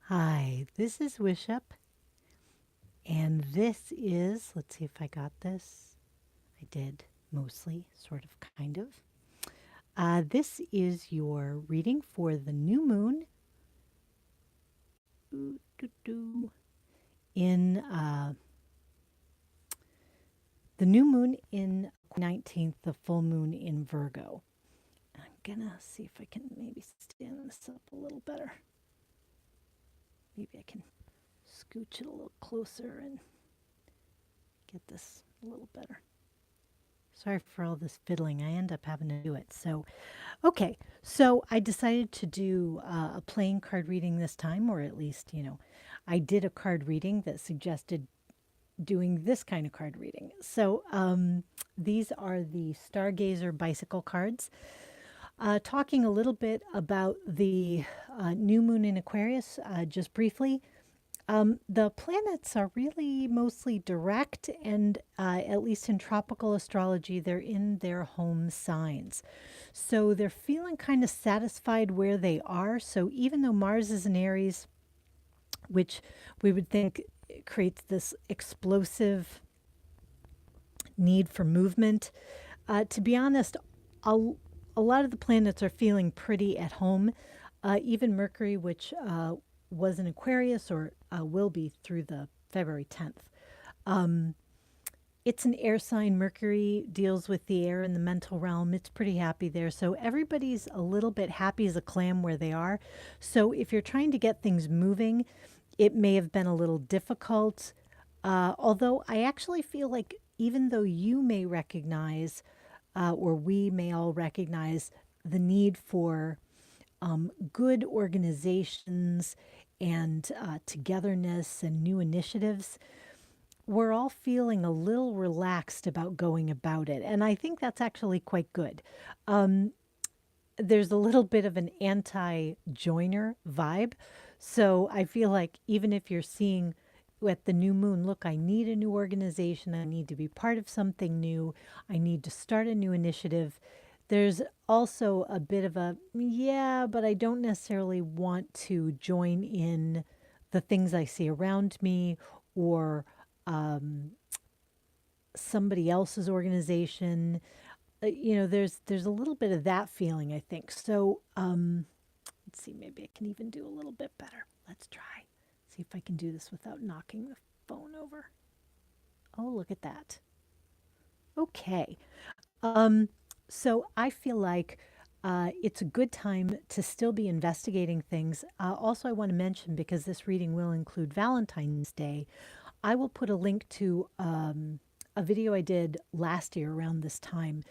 Hi, this is Wishup, and this is, let's see if I got this. I did, mostly, sort of, kind of. This is your reading for the new moon in the new moon in 19th, the full moon in Virgo. I'm gonna see if I can maybe stand this up a little better. Maybe I can scooch it a little closer and get this a little better. Sorry for all this fiddling. I end up having to do it. Okay, so I decided to do a playing card reading this time, or at least, I did a card reading that suggested doing this kind of card reading. These are the Stargazer bicycle cards, talking a little bit about the new moon in Aquarius, just briefly. The planets are really mostly direct, and at least in tropical astrology, they're in their home signs. So they're feeling kind of satisfied where they are. So even though Mars is in Aries, which we would think creates this explosive need for movement, to be honest, a lot of the planets are feeling pretty at home. Even Mercury, which was in Aquarius or will be through the February 10th. It's an air sign. Mercury deals with the air in the mental realm. It's pretty happy there. So everybody's a little bit happy as a clam where they are. So if you're trying to get things moving, it may have been a little difficult. Although I actually feel like even though you may recognize, or we may all recognize, the need for good organizations and togetherness and new initiatives, we're all feeling a little relaxed about going about it. And I think that's actually quite good. There's a little bit of an anti joiner vibe. So I feel like even if you're seeing at the new moon, look, I need a new organization, I need to be part of something new, I need to start a new initiative. There's also a bit of a, yeah, but I don't necessarily want to join in the things I see around me or somebody else's organization. There's a little bit of that feeling, I think. Let's see, maybe I can even do a little bit better. Let's try. See if I can do this without knocking the phone over. Oh, look at that. Okay. Um, so I feel like it's a good time to still be investigating things. Also, I want to mention, because this reading will include Valentine's Day, I will put a link to a video I did last year around this time,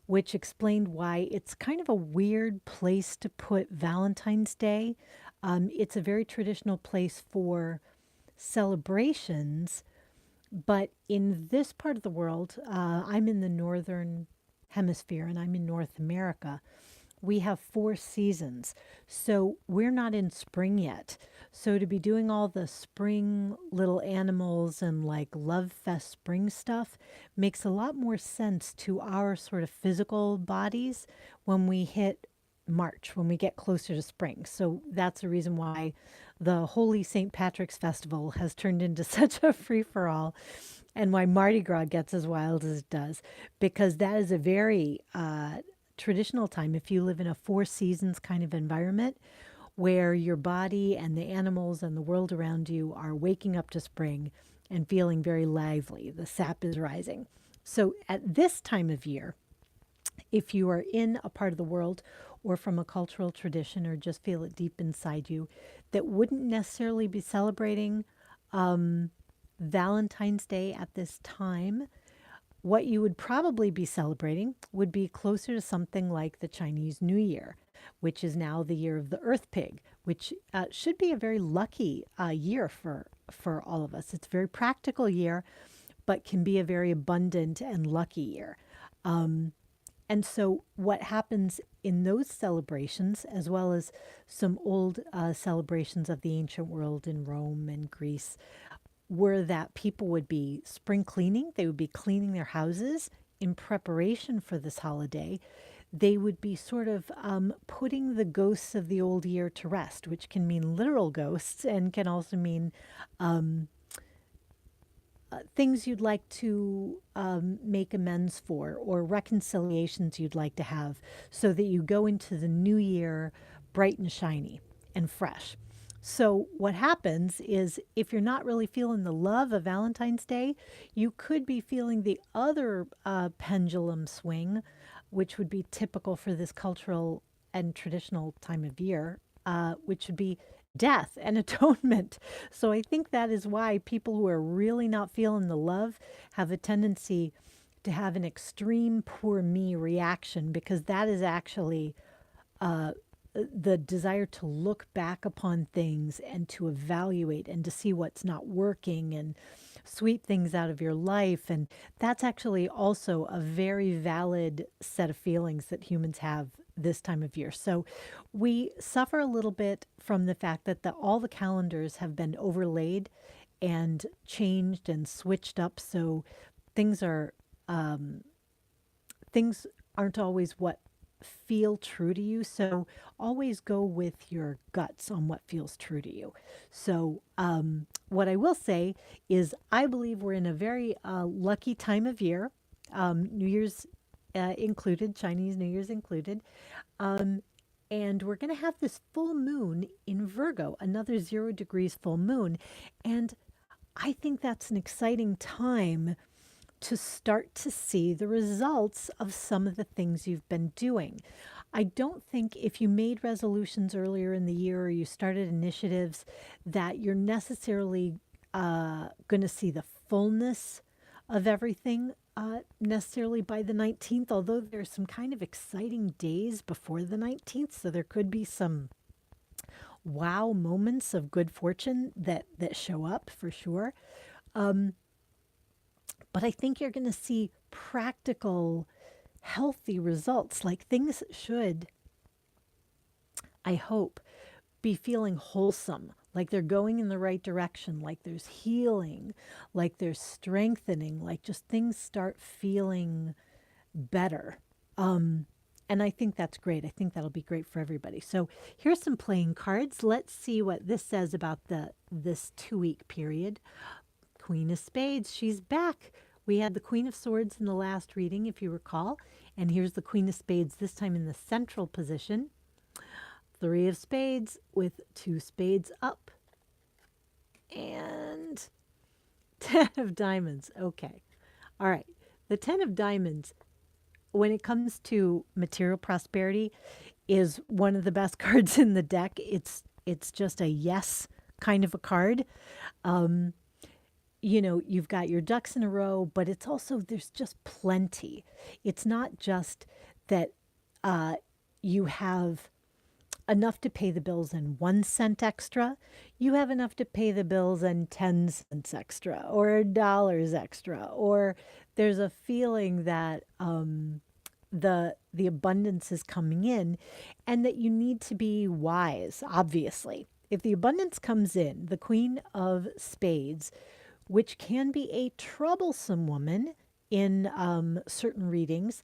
which explained why it's kind of a weird place to put Valentine's Day. It's a very traditional place for celebrations, but in this part of the world, I'm in the northern hemisphere and I'm in North America. We have 4 seasons. So we're not in spring yet. So to be doing all the spring little animals and like love fest spring stuff makes a lot more sense to our sort of physical bodies when we hit March, when we get closer to spring. So that's the reason why the Holy St. Patrick's Festival has turned into such a free for all, and why Mardi Gras gets as wild as it does, because that is a very traditional time. If you live in a 4 seasons kind of environment where your body and the animals and the world around you are waking up to spring and feeling very lively, the sap is rising. So at this time of year, if you are in a part of the world or from a cultural tradition or just feel it deep inside you that wouldn't necessarily be celebrating Valentine's Day at this time, what you would probably be celebrating would be closer to something like the Chinese New Year, which is now the year of the Earth Pig, which should be a very lucky year for all of us. It's a very practical year, but can be a very abundant and lucky year. And so, what happens in those celebrations, as well as some old celebrations of the ancient world in Rome and Greece, were that people would be spring cleaning. They would be cleaning their houses in preparation for this holiday. they would be sort of putting the ghosts of the old year to rest, which can mean literal ghosts and can also mean things you'd like to make amends for or reconciliations you'd like to have so that you go into the new year bright and shiny and fresh. So, what happens is if you're not really feeling the love of Valentine's Day, you could be feeling the other pendulum swing, which would be typical for this cultural and traditional time of year, which would be death and atonement. So I think that is why people who are really not feeling the love have a tendency to have an extreme poor me reaction, because that is actually the desire to look back upon things and to evaluate and to see what's not working and sweep things out of your life. And that's actually also a very valid set of feelings that humans have this time of year. So we suffer a little bit from the fact that all the calendars have been overlaid and changed and switched up. So things are things aren't always what feel true to you. So always go with your guts on what feels true to you. So what I will say is I believe we're in a very lucky time of year, New Year's included, Chinese New Year's included. And we're going to have this full moon in Virgo, another 0 degrees full moon. And I think that's an exciting time to start to see the results of some of the things you've been doing. I don't think if you made resolutions earlier in the year or you started initiatives that you're necessarily going to see the fullness of everything necessarily by the 19th, although there's some kind of exciting days before the 19th. So there could be some wow moments of good fortune that show up for sure. But I think you're going to see practical, healthy results. Like things should, I hope, be feeling wholesome, like they're going in the right direction, like there's healing, like there's strengthening, like just things start feeling better. And I think that's great. I think that'll be great for everybody. So here's some playing cards. Let's see what this says about this 2-week period. Queen of Spades, she's back. We had the Queen of Swords in the last reading, if you recall. And here's the Queen of Spades, this time in the central position. 3 of Spades with 2 spades up. And 10 of Diamonds. Okay. All right. The 10 of Diamonds, when it comes to material prosperity, is one of the best cards in the deck. It's just a yes kind of a card. You know, you've got your ducks in a row, but it's also, there's just plenty. It's not just that you have enough to pay the bills and 1 cent extra. You have enough to pay the bills and 10 cents extra or dollars extra, or there's a feeling that the abundance is coming in and that you need to be wise, obviously. If the abundance comes in, the Queen of Spades, which can be a troublesome woman in certain readings.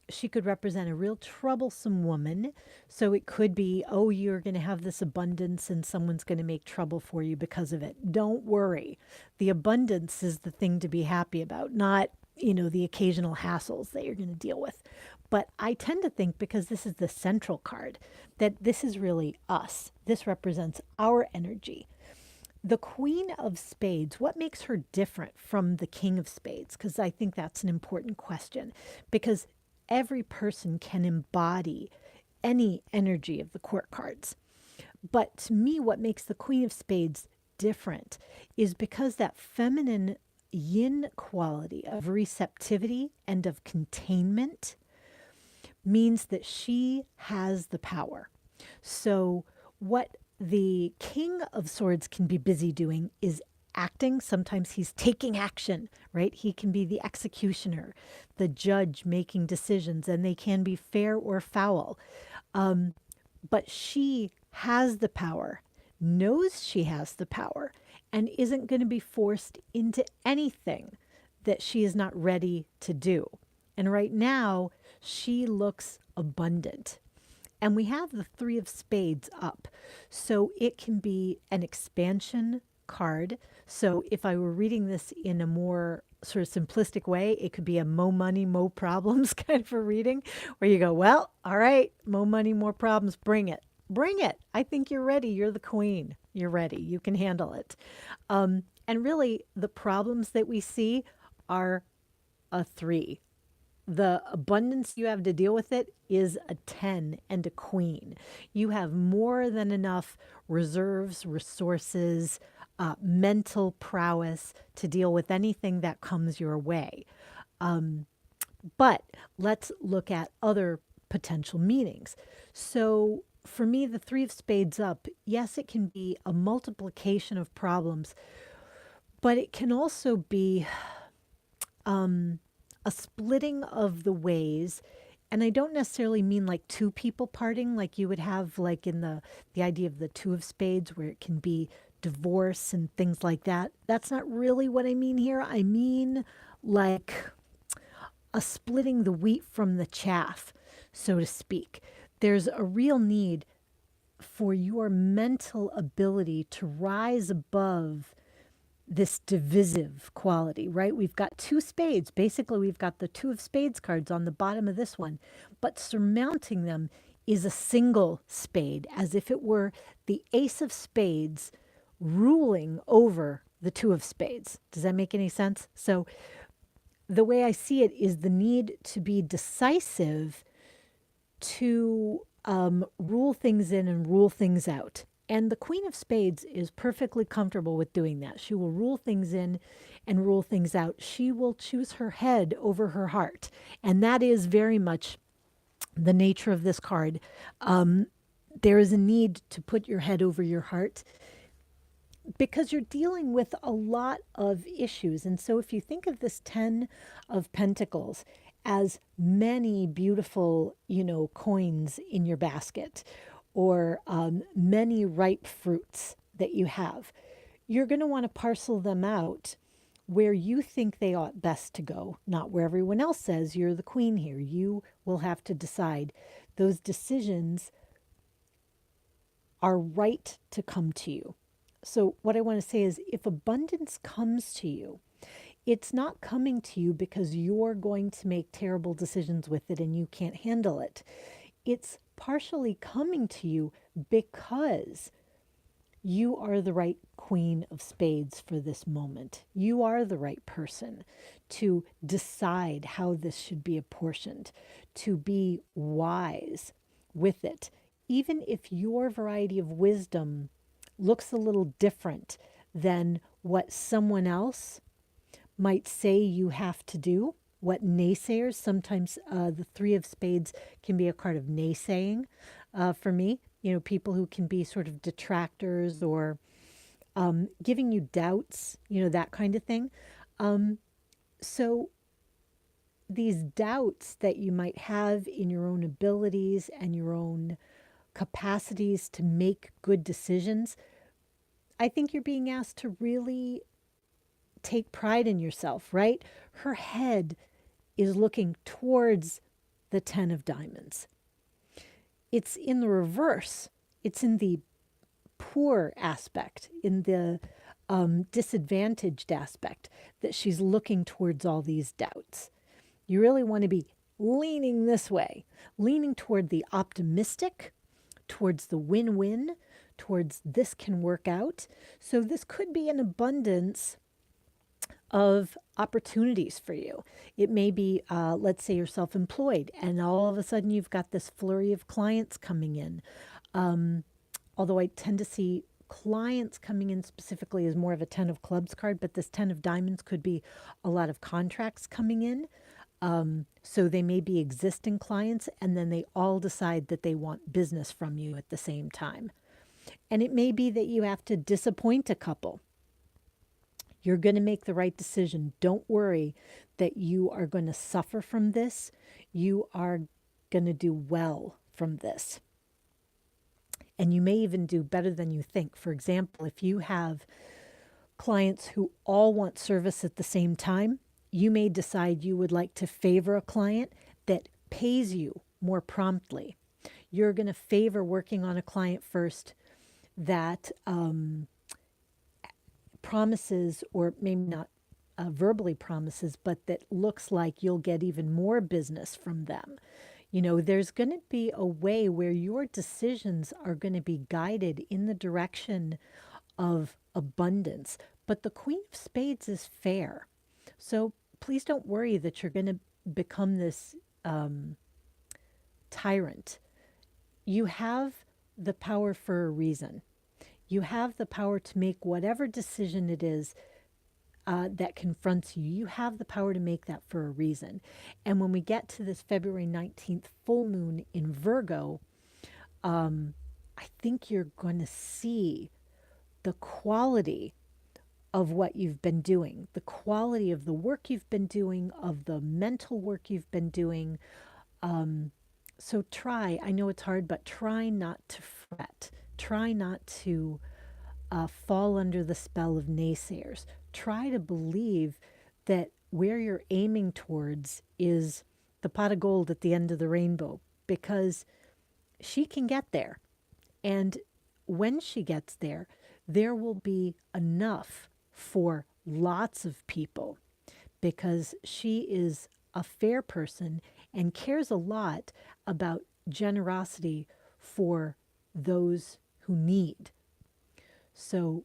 She could represent a real troublesome woman. So it could be, oh, you're going to have this abundance and someone's going to make trouble for you because of it. Don't worry. The abundance is the thing to be happy about, not, the occasional hassles that you're going to deal with. But I tend to think, because this is the central card, that this is really us. This represents our energy. The Queen of Spades, what makes her different from the King of Spades? Because I think that's an important question. Because every person can embody any energy of the court cards. But to me, what makes the Queen of Spades different is because that feminine yin quality of receptivity and of containment means that she has the power. So what the King of Swords can be busy doing is acting. Sometimes he's taking action, right? He can be the executioner, the judge making decisions, and they can be fair or foul. But she has the power, knows she has the power, and isn't going to be forced into anything that she is not ready to do. And right now, she looks abundant. And we have the three of spades up. So it can be an expansion card. So if I were reading this in a more sort of simplistic way, it could be a mo money, mo problems kind of a reading where you go, well, all right, mo money, more problems, bring it. Bring it. I think you're ready. You're the queen. You're ready. You can handle it. And really, the problems that we see are a three. The abundance you have to deal with it is a 10 and a queen. You have more than enough reserves, resources, mental prowess to deal with anything that comes your way. But let's look at other potential meanings. So for me, the three of spades up, yes, it can be a multiplication of problems, but it can also be a splitting of the ways. And I don't necessarily mean like two people parting like you would have like in the idea of the two of spades where it can be divorce and things like that. That's not really what I mean here. I mean like a splitting the wheat from the chaff, so to speak. There's a real need for your mental ability to rise above this divisive quality, right? We've got two spades. Basically, we've got the two of spades cards on the bottom of this one, but surmounting them is a single spade, as if it were the ace of spades ruling over the two of spades. Does that make any sense? So the way I see it is the need to be decisive to rule things in and rule things out. And the Queen of Spades is perfectly comfortable with doing that. She will rule things in and rule things out. She will choose her head over her heart. And that is very much the nature of this card. There is a need to put your head over your heart because you're dealing with a lot of issues. And so if you think of this 10 of Pentacles as many beautiful, coins in your basket or many ripe fruits that you have, you're going to want to parcel them out where you think they ought best to go, not where everyone else says you're the queen here. You will have to decide. Those decisions are right to come to you. So what I want to say is if abundance comes to you, it's not coming to you because you're going to make terrible decisions with it and you can't handle it. It's partially coming to you because you are the right queen of spades for this moment. You are the right person to decide how this should be apportioned, to be wise with it. Even if your variety of wisdom looks a little different than what someone else might say you have to do, what naysayers, sometimes the three of spades can be a card of naysaying for me, people who can be sort of detractors or giving you doubts, that kind of thing. So these doubts that you might have in your own abilities and your own capacities to make good decisions, I think you're being asked to really take pride in yourself, right? Her head is looking towards the 10 of diamonds. It's in the reverse. It's in the poor aspect, in the disadvantaged aspect, that she's looking towards all these doubts. You really want to be leaning this way, leaning toward the optimistic, towards the win-win, towards this can work out. So this could be an abundance of opportunities for you. It may be, let's say you're self-employed and all of a sudden you've got this flurry of clients coming in. Although I tend to see clients coming in specifically as more of a 10 of clubs card, but this 10 of diamonds could be a lot of contracts coming in. So they may be existing clients and then they all decide that they want business from you at the same time. And it may be that you have to disappoint a couple. You're going to make the right decision. Don't worry that you are going to suffer from this. You are going to do well from this. And you may even do better than you think. For example, if you have clients who all want service at the same time, You may decide you would like to favor a client that pays you more promptly. You're going to favor working on a client first that promises, or maybe not verbally promises, but that looks like you'll get even more business from them. You know, there's going to be a way where your decisions are going to be guided in the direction of abundance. But the Queen of Spades is fair. So please don't worry that you're going to become this tyrant. You have the power for a reason. You have the power to make whatever decision it is that confronts you. You have the power to make that for a reason. And when we get to this February 19th full moon in Virgo, I think you're going to see the quality of what you've been doing, the quality of the work you've been doing, of the mental work you've been doing. So try, I know it's hard, but try not to fret. Try not to fall under the spell of naysayers. Try to believe that where you're aiming towards is the pot of gold at the end of the rainbow, because she can get there. And when she gets there, there will be enough for lots of people, because she is a fair person and cares a lot about generosity for those who need. So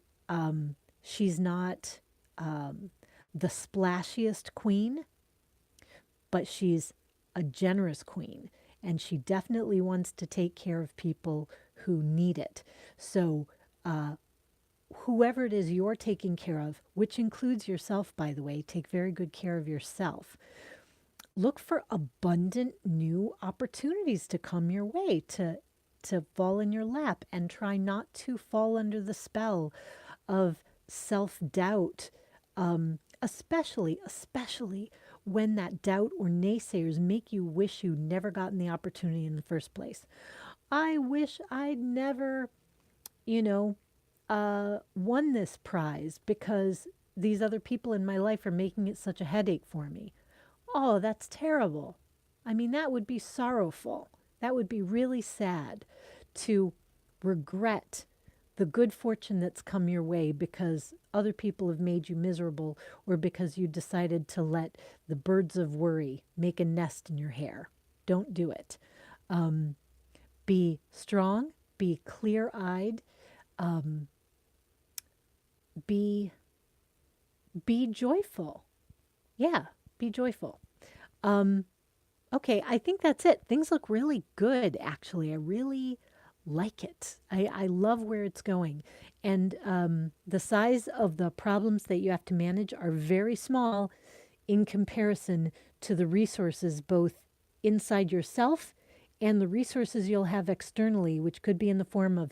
she's not the splashiest queen, but she's a generous queen. And she definitely wants to take care of people who need it. So whoever it is you're taking care of, which includes yourself, by the way, take very good care of yourself. Look for abundant new opportunities to come your way, to fall in your lap, and try not to fall under the spell of self-doubt, especially when that doubt or naysayers make you wish you never gotten the opportunity in the first place. I wish I'd never, you know, won this prize because these other people in my life are making it such a headache for me. Oh, that's terrible. I mean, that would be sorrowful. That would be really sad to regret the good fortune that's come your way because other people have made you miserable, or because you decided to let the birds of worry make a nest in your hair. Don't do it. Be strong, be clear-eyed, be joyful. Yeah, be joyful. Okay, I think that's it. Things look really good, actually. I really like it. I love where it's going. And the size of the problems that you have to manage are very small in comparison to the resources both inside yourself and the resources you'll have externally, which could be in the form of,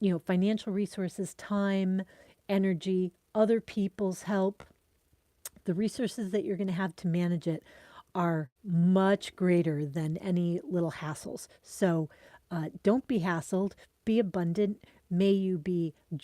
you know, financial resources, time, energy, other people's help. The resources that you're going to have to manage it are much greater than any little hassles. So don't be hassled, be abundant. May you be